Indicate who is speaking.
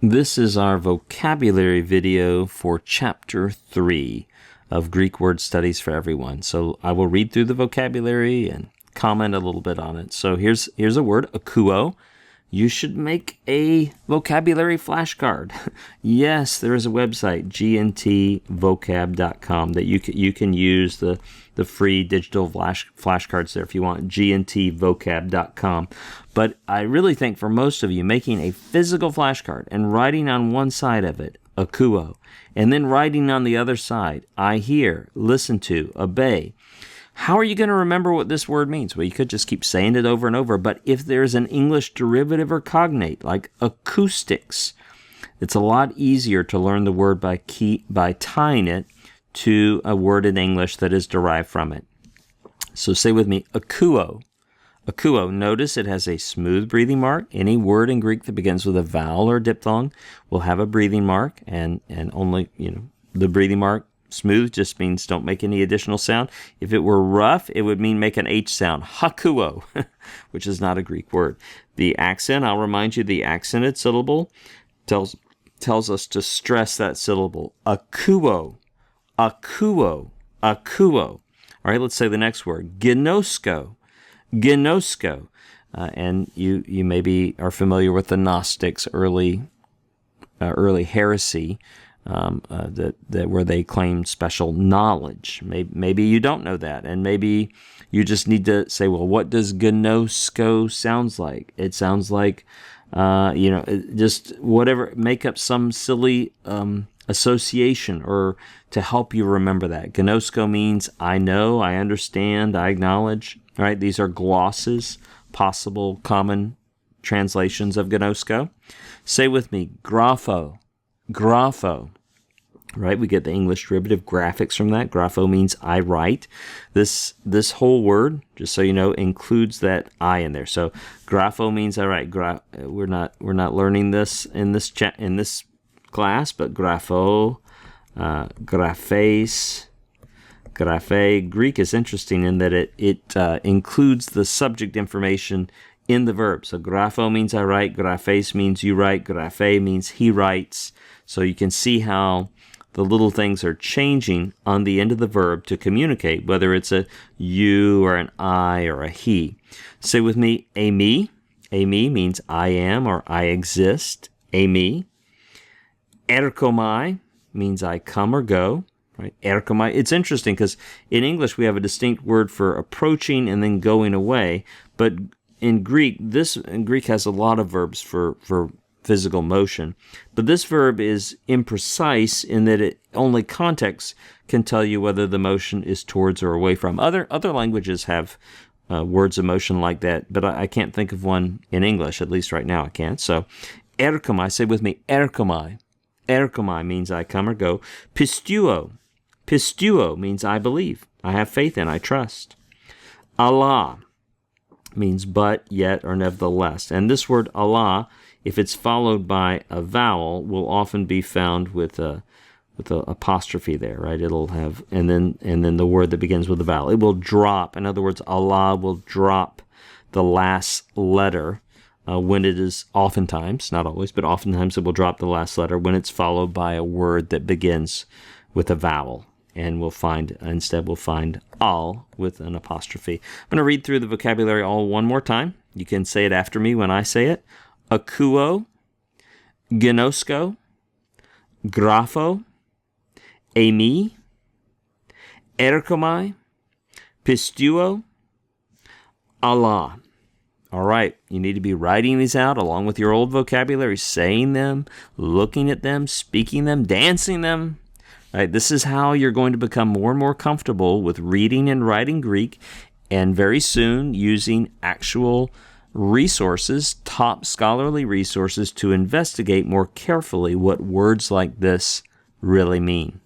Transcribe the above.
Speaker 1: This is our vocabulary video for Chapter 3 of Greek Word Studies for Everyone. So I will read through the vocabulary and comment a little bit on it. So here's a word, akuo. You should make a vocabulary flashcard. Yes, there is a website, gntvocab.com, that you can use the free digital flashcards there if you want, gntvocab.com. But I really think for most of you, making a physical flashcard and writing on one side of it, akuo, and then writing on the other side, I hear, listen to, obey. How are you going to remember what this word means? Well, you could just keep saying it over and over, but if there's an English derivative or cognate, like acoustics, it's a lot easier to learn the word by tying it to a word in English that is derived from it. So say with me, akuo. Akuo, notice it has a smooth breathing mark. Any word in Greek that begins with a vowel or diphthong will have a breathing mark, and only, the breathing mark, smooth, just means don't make any additional sound. If it were rough, it would mean make an H sound, hakuo, which is not a Greek word. The accent, I'll remind you, the accented syllable tells us to stress that syllable. Akuo, akuo, akuo. All right, let's say the next word, gnosko, gnosko. And you maybe are familiar with the Gnostics' early heresy, where they claimed special knowledge. Maybe you don't know that, and maybe you just need to say, well, what does gnosko sounds like? It sounds like, just whatever, make up some silly association or to help you remember that. Gnosko means I know, I understand, I acknowledge. All right, these are glosses, possible common translations of gnosko. Say with me, grapho, grapho. Right, we get the English derivative graphics from that. Grapho means I write. This whole word, just so you know, includes that I in there. So grapho means I write. We're not learning this in this class, but grapho, graphes, graphe. Greek is interesting in that it includes the subject information in the verb. So grapho means I write. Graphes means you write. Graphe means he writes. So you can see how the little things are changing on the end of the verb to communicate, whether it's a you or an I or a he. Say with me, eimi. Eimi means I am or I exist. Eimi. Erkomai means I come or go. Right? Erkomai. It's interesting because in English we have a distinct word for approaching and then going away, but in Greek has a lot of verbs for physical motion. But this verb is imprecise in that only context can tell you whether the motion is towards or away from. Other languages have words of motion like that, but I can't think of one in English, at least right now I can't. So, erkomai, say with me, erkomai. Erkomai means I come or go. Pistuo. Pistuo means I believe, I have faith in, I trust. Allah means but, yet, or nevertheless. And this word Allah, if it's followed by a vowel, will often be found with a apostrophe there, right? It'll have, and then the word that begins with a vowel. It will drop. In other words, Allah will drop the last letter when it is oftentimes, not always, but oftentimes it will drop the last letter when it's followed by a word that begins with a vowel. And we'll find al with an apostrophe. I'm going to read through the vocabulary all one more time. You can say it after me when I say it. Akuo, gnosko, grapho, eimi, erkomai, pistuo, Allah. All right, you need to be writing these out along with your old vocabulary, saying them, looking at them, speaking them, dancing them. All right, this is how you're going to become more and more comfortable with reading and writing Greek, and very soon using actual resources, top scholarly resources, to investigate more carefully what words like this really mean.